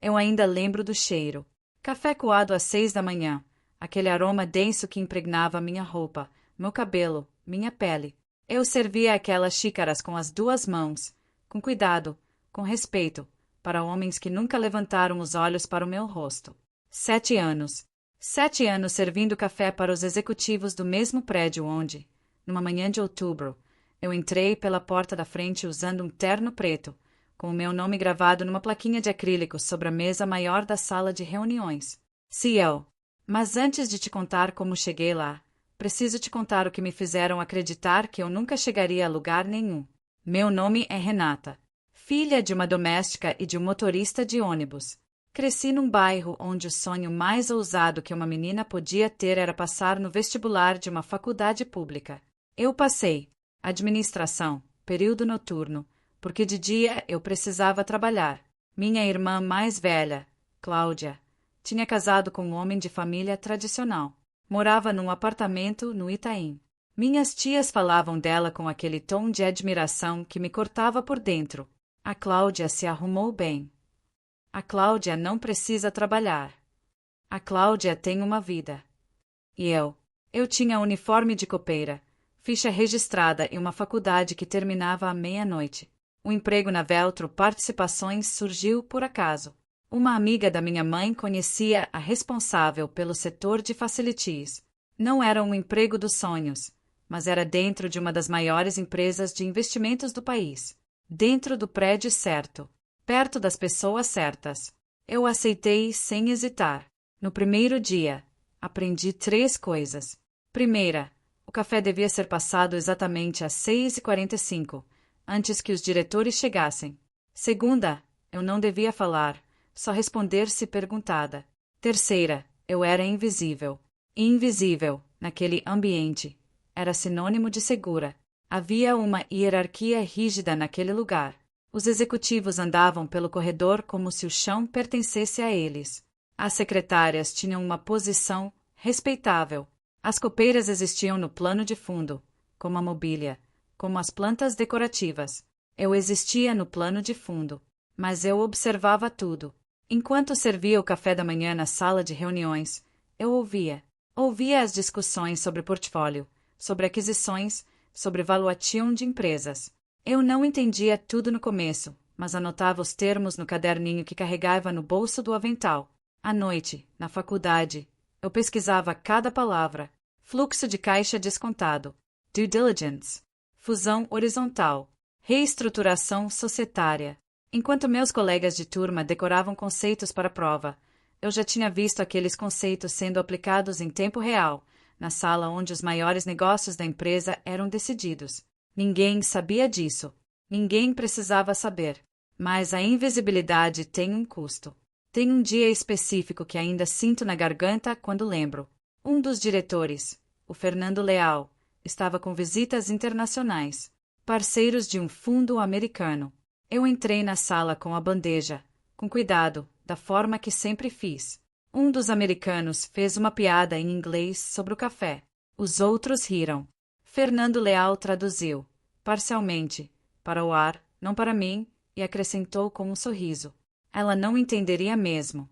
Eu ainda lembro do cheiro. Café coado às 6 da manhã. Aquele aroma denso que impregnava minha roupa, meu cabelo, minha pele. Eu servia aquelas xícaras com as duas mãos, com cuidado, com respeito, para homens que nunca levantaram os olhos para o meu rosto. 7 anos. 7 anos servindo café para os executivos do mesmo prédio onde, numa manhã de outubro, eu entrei pela porta da frente usando um terno preto, com o meu nome gravado numa plaquinha de acrílico sobre a mesa maior da sala de reuniões. CEO. Mas antes de te contar como cheguei lá, preciso te contar o que me fizeram acreditar que eu nunca chegaria a lugar nenhum. Meu nome é Renata, filha de uma doméstica e de um motorista de ônibus. Cresci num bairro onde o sonho mais ousado que uma menina podia ter era passar no vestibular de uma faculdade pública. Eu passei. Administração, período noturno, porque de dia eu precisava trabalhar. Minha irmã mais velha, Cláudia, tinha casado com um homem de família tradicional. Morava num apartamento no Itaim. Minhas tias falavam dela com aquele tom de admiração que me cortava por dentro. A Cláudia se arrumou bem. A Cláudia não precisa trabalhar. A Cláudia tem uma vida. E eu tinha uniforme de copeira, ficha registrada e uma faculdade que terminava à meia-noite. O emprego na Veltro Participações surgiu por acaso. Uma amiga da minha mãe conhecia a responsável pelo setor de facilities. Não era um emprego dos sonhos, mas era dentro de uma das maiores empresas de investimentos do país. Dentro do prédio certo. Perto das pessoas certas. Eu aceitei sem hesitar. No primeiro dia, aprendi 3 coisas. Primeira, o café devia ser passado exatamente às 6h45, antes que os diretores chegassem. Segunda, eu não devia falar, só responder se perguntada. Terceira, eu era invisível. Invisível, naquele ambiente, era sinônimo de segura. Havia uma hierarquia rígida naquele lugar. Os executivos andavam pelo corredor como se o chão pertencesse a eles. As secretárias tinham uma posição respeitável. As copeiras existiam no plano de fundo, como a mobília, como as plantas decorativas. Eu existia no plano de fundo, mas eu observava tudo. Enquanto servia o café da manhã na sala de reuniões, eu ouvia. Ouvia as discussões sobre portfólio, sobre aquisições, sobre valuation de empresas. Eu não entendia tudo no começo, mas anotava os termos no caderninho que carregava no bolso do avental. À noite, na faculdade, eu pesquisava cada palavra. Fluxo de caixa descontado, due diligence, fusão horizontal, reestruturação societária. Enquanto meus colegas de turma decoravam conceitos para a prova, eu já tinha visto aqueles conceitos sendo aplicados em tempo real, na sala onde os maiores negócios da empresa eram decididos. Ninguém sabia disso. Ninguém precisava saber. Mas a invisibilidade tem um custo. Tem um dia específico que ainda sinto na garganta quando lembro. Um dos diretores, o Fernando Leal, estava com visitas internacionais, parceiros de um fundo americano. Eu entrei na sala com a bandeja, com cuidado, da forma que sempre fiz. Um dos americanos fez uma piada em inglês sobre o café. Os outros riram. Fernando Leal traduziu, parcialmente, para o ar, não para mim, e acrescentou com um sorriso. Ela não entenderia mesmo.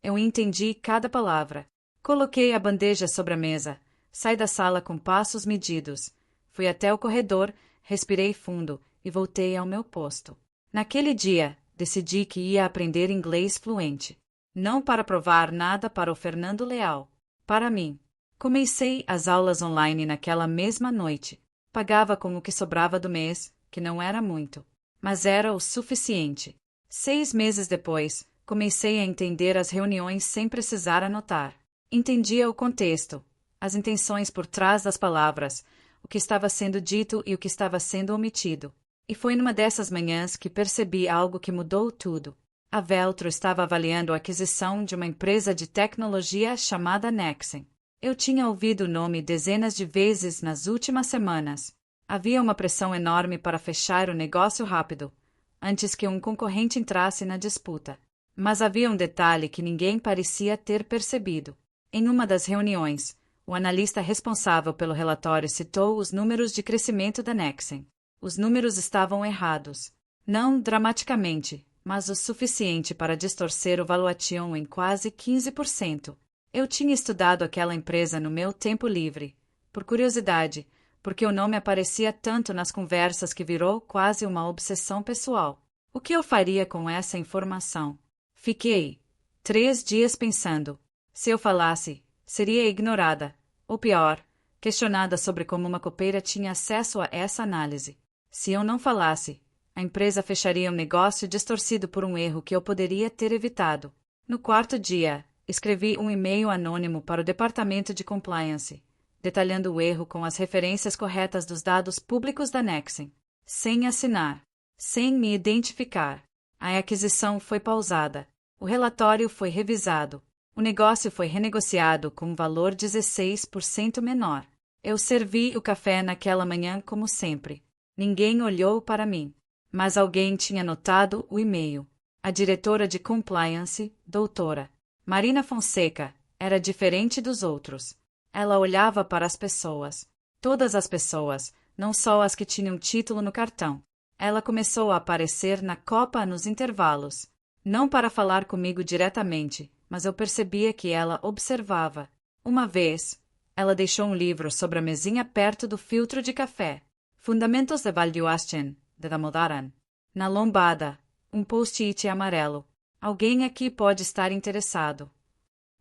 Eu entendi cada palavra. Coloquei a bandeja sobre a mesa, saí da sala com passos medidos. Fui até o corredor, respirei fundo e voltei ao meu posto. Naquele dia, decidi que ia aprender inglês fluente. Não para provar nada para o Fernando Leal. Para mim. Comecei as aulas online naquela mesma noite. Pagava com o que sobrava do mês, que não era muito, mas era o suficiente. 6 meses depois, comecei a entender as reuniões sem precisar anotar. Entendia o contexto, as intenções por trás das palavras, o que estava sendo dito e o que estava sendo omitido. E foi numa dessas manhãs que percebi algo que mudou tudo. A Veltro estava avaliando a aquisição de uma empresa de tecnologia chamada Nexen. Eu tinha ouvido o nome dezenas de vezes nas últimas semanas. Havia uma pressão enorme para fechar o negócio rápido, antes que um concorrente entrasse na disputa. Mas havia um detalhe que ninguém parecia ter percebido. Em uma das reuniões, o analista responsável pelo relatório citou os números de crescimento da Nexen. Os números estavam errados. Não dramaticamente, mas o suficiente para distorcer o valuation em quase 15%. Eu tinha estudado aquela empresa no meu tempo livre, por curiosidade, porque o nome aparecia tanto nas conversas que virou quase uma obsessão pessoal. O que eu faria com essa informação? Fiquei 3 dias pensando. Se eu falasse, seria ignorada, ou pior, questionada sobre como uma copeira tinha acesso a essa análise. Se eu não falasse, a empresa fecharia um negócio distorcido por um erro que eu poderia ter evitado. No 4º dia, escrevi um e-mail anônimo para o departamento de compliance, detalhando o erro com as referências corretas dos dados públicos da Nexen. Sem assinar, sem me identificar. A aquisição foi pausada. O relatório foi revisado. O negócio foi renegociado com um valor 16% menor. Eu servi o café naquela manhã como sempre. Ninguém olhou para mim. Mas alguém tinha notado o e-mail. A diretora de compliance, doutora Marina Fonseca, era diferente dos outros. Ela olhava para as pessoas. Todas as pessoas, não só as que tinham título no cartão. Ela começou a aparecer na copa nos intervalos. Não para falar comigo diretamente, mas eu percebia que ela observava. Uma vez, ela deixou um livro sobre a mesinha perto do filtro de café. Fundamentos de Valuation, de Damodaran. Na lombada, um post-it amarelo. Alguém aqui pode estar interessado.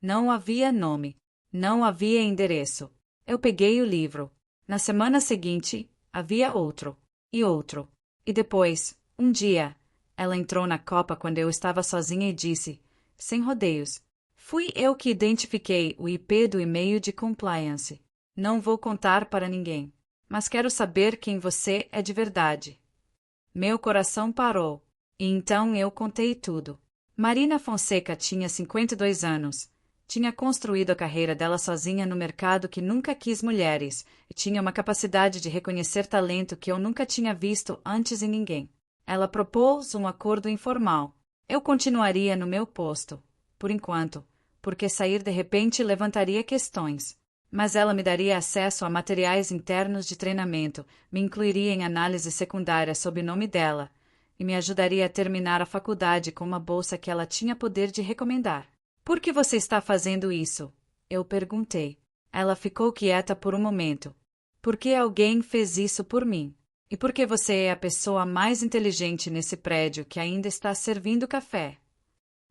Não havia nome. Não havia endereço. Eu peguei o livro. Na semana seguinte, havia outro. E outro. E depois, um dia, ela entrou na copa quando eu estava sozinha e disse, sem rodeios, fui eu que identifiquei o IP do e-mail de compliance. Não vou contar para ninguém, mas quero saber quem você é de verdade. Meu coração parou, e então eu contei tudo. Marina Fonseca tinha 52 anos. Tinha construído a carreira dela sozinha no mercado que nunca quis mulheres, e tinha uma capacidade de reconhecer talento que eu nunca tinha visto antes em ninguém. Ela propôs um acordo informal. Eu continuaria no meu posto, por enquanto, porque sair de repente levantaria questões. Mas ela me daria acesso a materiais internos de treinamento, me incluiria em análise secundária sob o nome dela, e me ajudaria a terminar a faculdade com uma bolsa que ela tinha poder de recomendar. Por que você está fazendo isso? Eu perguntei. Ela ficou quieta por um momento. Porque alguém fez isso por mim. E porque você é a pessoa mais inteligente nesse prédio que ainda está servindo café.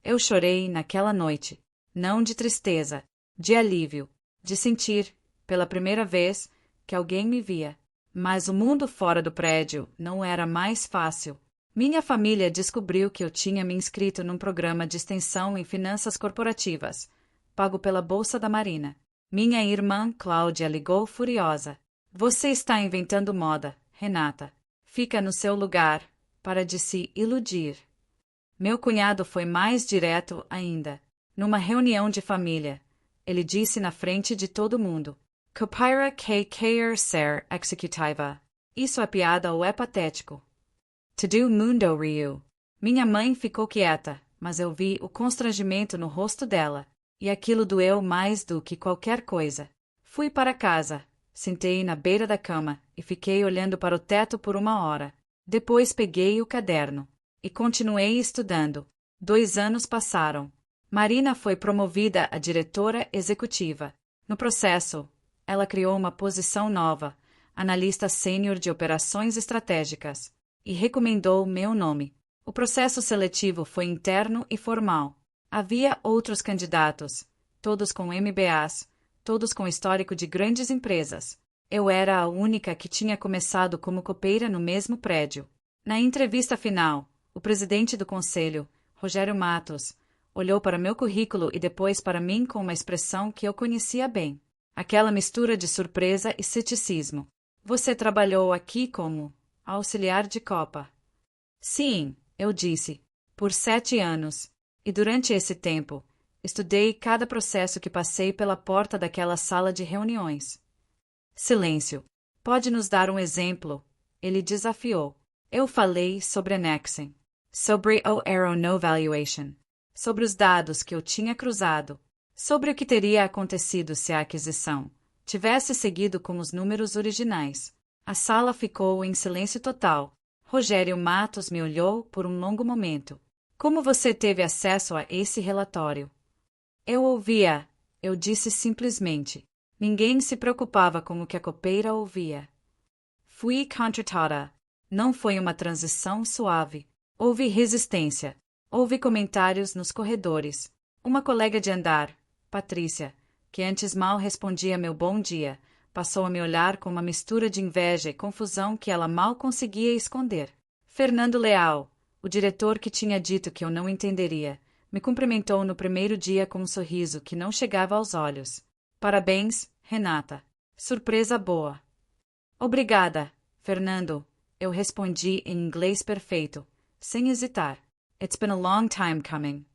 Eu chorei naquela noite. Não de tristeza, de alívio, de sentir, pela primeira vez, que alguém me via. Mas o mundo fora do prédio não era mais fácil. Minha família descobriu que eu tinha me inscrito num programa de extensão em finanças corporativas, pago pela Bolsa da Marina. Minha irmã Cláudia ligou furiosa. Você está inventando moda, Renata. Fica no seu lugar, para de se iludir. Meu cunhado foi mais direto ainda. Numa reunião de família, ele disse na frente de todo mundo: Copyra que quer ser executiva. Isso é piada ou é patético? Todo mundo riu. Minha mãe ficou quieta, mas eu vi o constrangimento no rosto dela, e aquilo doeu mais do que qualquer coisa. Fui para casa, sentei na beira da cama e fiquei olhando para o teto por 1 hora. Depois peguei o caderno e continuei estudando. 2 anos passaram. Marina foi promovida a diretora executiva. No processo, ela criou uma posição nova, analista sênior de operações estratégicas, e recomendou meu nome. O processo seletivo foi interno e formal. Havia outros candidatos, todos com MBAs, todos com histórico de grandes empresas. Eu era a única que tinha começado como copeira no mesmo prédio. Na entrevista final, o presidente do conselho, Rogério Matos, olhou para meu currículo e depois para mim com uma expressão que eu conhecia bem. Aquela mistura de surpresa e ceticismo. Você trabalhou aqui como auxiliar de copa? Sim, eu disse, por 7 anos. E durante esse tempo, estudei cada processo que passei pela porta daquela sala de reuniões. Silêncio. Pode nos dar um exemplo? Ele desafiou. Eu falei sobre a Nexen, sobre o Arrow No Valuation, sobre os dados que eu tinha cruzado, sobre o que teria acontecido se a aquisição tivesse seguido com os números originais. A sala ficou em silêncio total. Rogério Matos me olhou por um longo momento. Como você teve acesso a esse relatório? Eu ouvia, eu disse simplesmente. Ninguém se preocupava com o que a copeira ouvia. Fui contratada. Não foi uma transição suave. Houve resistência. Houve comentários nos corredores. Uma colega de andar, Patrícia, que antes mal respondia meu bom dia, passou a me olhar com uma mistura de inveja e confusão que ela mal conseguia esconder. Fernando Leal, o diretor que tinha dito que eu não entenderia, me cumprimentou no primeiro dia com um sorriso que não chegava aos olhos. Parabéns, Renata. Surpresa boa. Obrigada, Fernando. Eu respondi em inglês perfeito, sem hesitar. It's been a long time coming.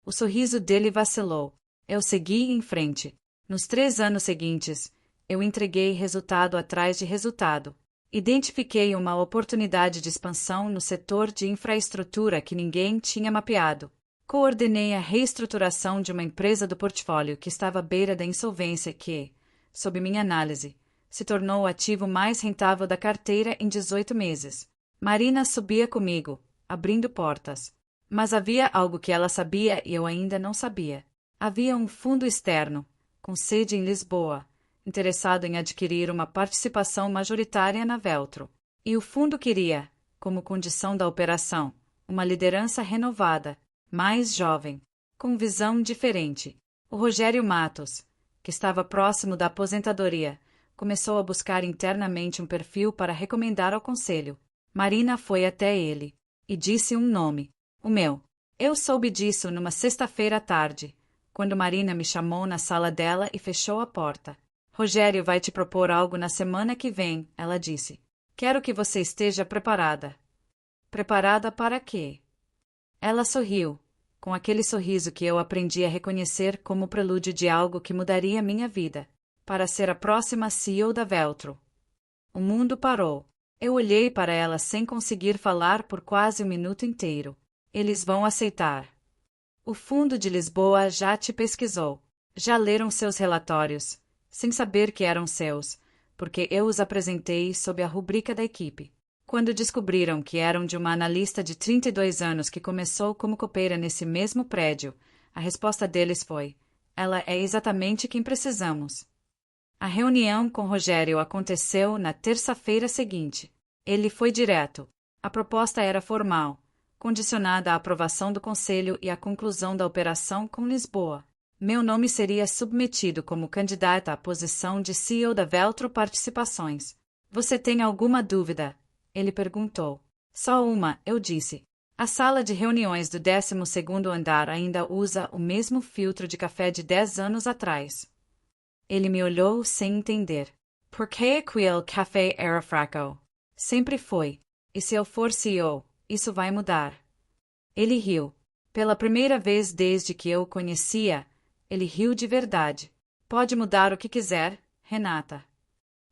O sorriso dele vacilou. Eu segui em frente. Nos 3 anos seguintes, eu entreguei resultado atrás de resultado. Identifiquei uma oportunidade de expansão no setor de infraestrutura que ninguém tinha mapeado. Coordenei a reestruturação de uma empresa do portfólio que estava à beira da insolvência que, sob minha análise, se tornou o ativo mais rentável da carteira em 18 meses. Marina subia comigo, abrindo portas. Mas havia algo que ela sabia e eu ainda não sabia. Havia um fundo externo, com sede em Lisboa, interessado em adquirir uma participação majoritária na Veltro. E o fundo queria, como condição da operação, uma liderança renovada, mais jovem, com visão diferente. O Rogério Matos, que estava próximo da aposentadoria, começou a buscar internamente um perfil para recomendar ao conselho. Marina foi até ele e disse um nome, o meu. Eu soube disso numa sexta-feira à tarde, quando Marina me chamou na sala dela e fechou a porta. Rogério vai te propor algo na semana que vem, ela disse. Quero que você esteja preparada. Preparada para quê? Ela sorriu, com aquele sorriso que eu aprendi a reconhecer como prelúdio de algo que mudaria minha vida, para ser a próxima CEO da Veltro. O mundo parou. Eu olhei para ela sem conseguir falar por quase um minuto inteiro. Eles vão aceitar. O Fundo de Lisboa já te pesquisou. Já leram seus relatórios, sem saber que eram seus, porque eu os apresentei sob a rubrica da equipe. Quando descobriram que eram de uma analista de 32 anos que começou como copeira nesse mesmo prédio, a resposta deles foi: ela é exatamente quem precisamos. A reunião com Rogério aconteceu na terça-feira seguinte. Ele foi direto. A proposta era formal, condicionada à aprovação do Conselho e à conclusão da operação com Lisboa. Meu nome seria submetido como candidata à posição de CEO da Veltro Participações. Você tem alguma dúvida? Ele perguntou. Só uma, eu disse. A sala de reuniões do 12º andar ainda usa o mesmo filtro de café de 10 anos atrás. Ele me olhou sem entender. Por que aquele café era fraco? Sempre foi. E se eu for CEO, isso vai mudar. Ele riu. Pela primeira vez desde que eu o conhecia, ele riu de verdade. Pode mudar o que quiser, Renata.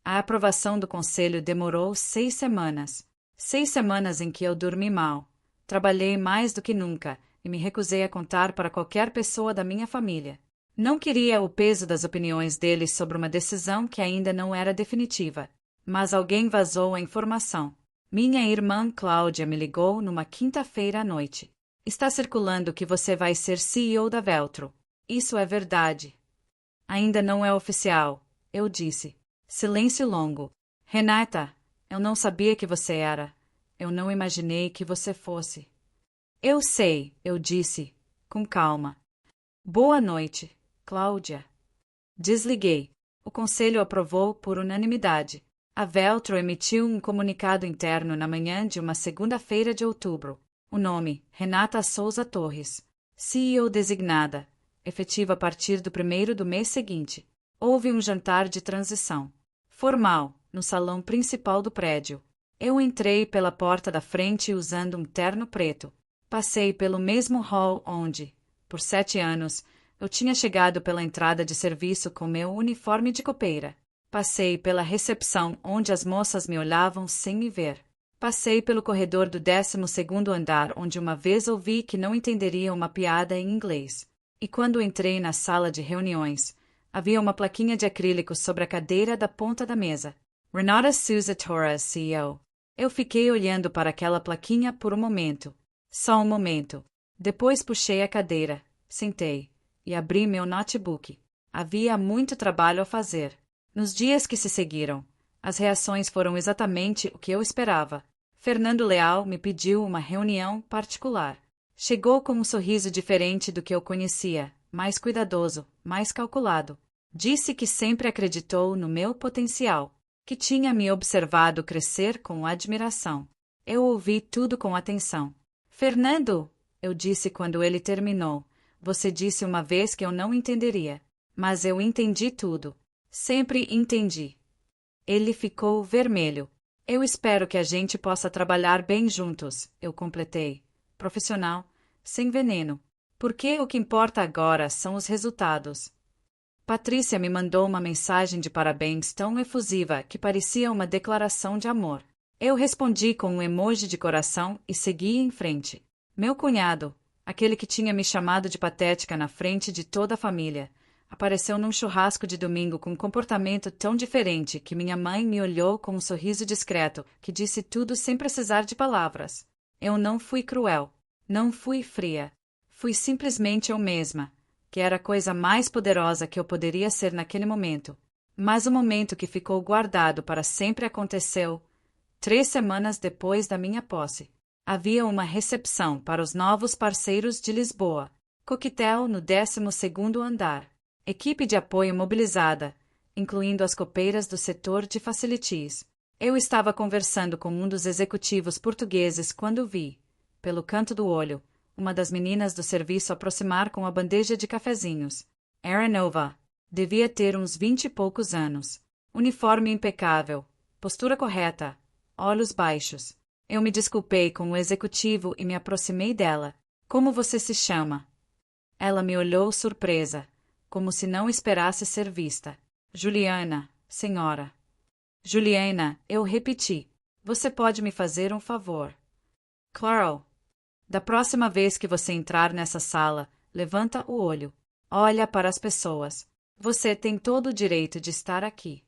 A aprovação do conselho demorou 6 semanas. 6 semanas em que eu dormi mal. Trabalhei mais do que nunca e me recusei a contar para qualquer pessoa da minha família. Não queria o peso das opiniões deles sobre uma decisão que ainda não era definitiva. Mas alguém vazou a informação. Minha irmã Cláudia me ligou numa quinta-feira à noite. Está circulando que você vai ser CEO da Veltro. Isso é verdade. Ainda não é oficial, eu disse. Silêncio longo. Renata, eu não sabia que você era. Eu não imaginei que você fosse. Eu sei, eu disse, com calma. Boa noite, Cláudia. Desliguei. O conselho aprovou por unanimidade. A Veltro emitiu um comunicado interno na manhã de uma segunda-feira de outubro. O nome, Renata Souza Torres. CEO designada. Efetiva a partir do 1º do mês seguinte. Houve um jantar de transição. Formal, no salão principal do prédio. Eu entrei pela porta da frente usando um terno preto. Passei pelo mesmo hall onde, por 7 anos, eu tinha chegado pela entrada de serviço com meu uniforme de copeira. Passei pela recepção onde as moças me olhavam sem me ver. Passei pelo corredor do 12º andar onde uma vez ouvi que não entenderia uma piada em inglês. E quando entrei na sala de reuniões, havia uma plaquinha de acrílico sobre a cadeira da ponta da mesa. Renata Souza Torres, CEO. Eu fiquei olhando para aquela plaquinha por um momento. Só um momento. Depois puxei a cadeira, sentei e abri meu notebook. Havia muito trabalho a fazer. Nos dias que se seguiram, as reações foram exatamente o que eu esperava. Fernando Leal me pediu uma reunião particular. Chegou com um sorriso diferente do que eu conhecia, mais cuidadoso, mais calculado. Disse que sempre acreditou no meu potencial, que tinha me observado crescer com admiração. Eu ouvi tudo com atenção. Fernando, eu disse quando ele terminou, você disse uma vez que eu não entenderia. Mas eu entendi tudo. Sempre entendi. Ele ficou vermelho. Eu espero que a gente possa trabalhar bem juntos, eu completei. Profissional, sem veneno. Porque o que importa agora são os resultados. Patrícia me mandou uma mensagem de parabéns tão efusiva que parecia uma declaração de amor. Eu respondi com um emoji de coração e segui em frente. Meu cunhado, aquele que tinha me chamado de patética na frente de toda a família, apareceu num churrasco de domingo com um comportamento tão diferente que minha mãe me olhou com um sorriso discreto que disse tudo sem precisar de palavras. Eu não fui cruel. Não fui fria. Fui simplesmente eu mesma, que era a coisa mais poderosa que eu poderia ser naquele momento. Mas o momento que ficou guardado para sempre aconteceu 3 semanas depois da minha posse. Havia uma recepção para os novos parceiros de Lisboa. Coquetel no 12º andar. Equipe de apoio mobilizada, incluindo as copeiras do setor de facilities. Eu estava conversando com um dos executivos portugueses quando vi, pelo canto do olho, uma das meninas do serviço aproximar com a bandeja de cafezinhos. Era nova. Devia ter uns 20 e poucos anos. Uniforme impecável, postura correta, olhos baixos. Eu me desculpei com o executivo e me aproximei dela. Como você se chama? Ela me olhou surpresa, como se não esperasse ser vista. Juliana, senhora. Juliana, eu repeti. Você pode me fazer um favor? Claro. Da próxima vez que você entrar nessa sala, levanta o olho. Olha para as pessoas. Você tem todo o direito de estar aqui.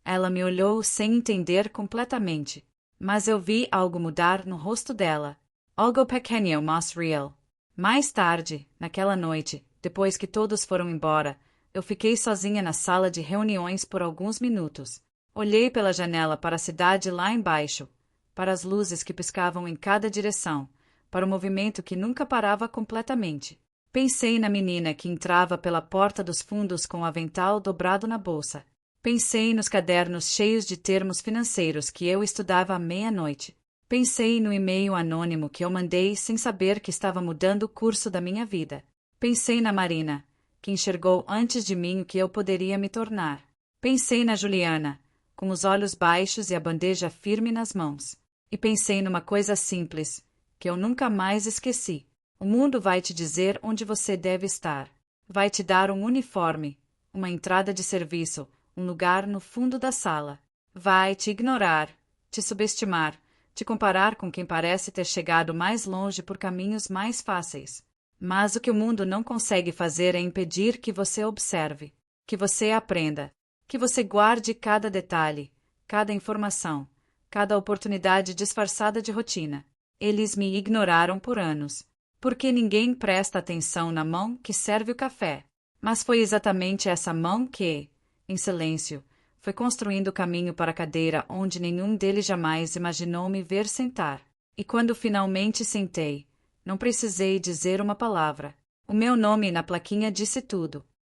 Ela me olhou sem entender completamente, mas eu vi algo mudar no rosto dela. Algo pequeno, mas real. Mais tarde, naquela noite, depois que todos foram embora, eu fiquei sozinha na sala de reuniões por alguns minutos. Olhei pela janela para a cidade lá embaixo, para as luzes que piscavam em cada direção, para o movimento que nunca parava completamente. Pensei na menina que entrava pela porta dos fundos com o avental dobrado na bolsa. Pensei nos cadernos cheios de termos financeiros que eu estudava à meia-noite. Pensei no e-mail anônimo que eu mandei sem saber que estava mudando o curso da minha vida. Pensei na Marina, que enxergou antes de mim o que eu poderia me tornar. Pensei na Juliana, com os olhos baixos e a bandeja firme nas mãos. E pensei numa coisa simples, que eu nunca mais esqueci. O mundo vai te dizer onde você deve estar. Vai te dar um uniforme, uma entrada de serviço, um lugar no fundo da sala. Vai te ignorar, te subestimar, te comparar com quem parece ter chegado mais longe por caminhos mais fáceis. Mas o que o mundo não consegue fazer é impedir que você observe, que você aprenda, que você guarde cada detalhe, cada informação, cada oportunidade disfarçada de rotina. Eles me ignoraram por anos, porque ninguém presta atenção na mão que serve o café. Mas foi exatamente essa mão que, em silêncio, foi construindo o caminho para a cadeira onde nenhum deles jamais imaginou me ver sentar. E quando finalmente sentei, não precisei dizer uma palavra. O meu nome na plaquinha disse tudo.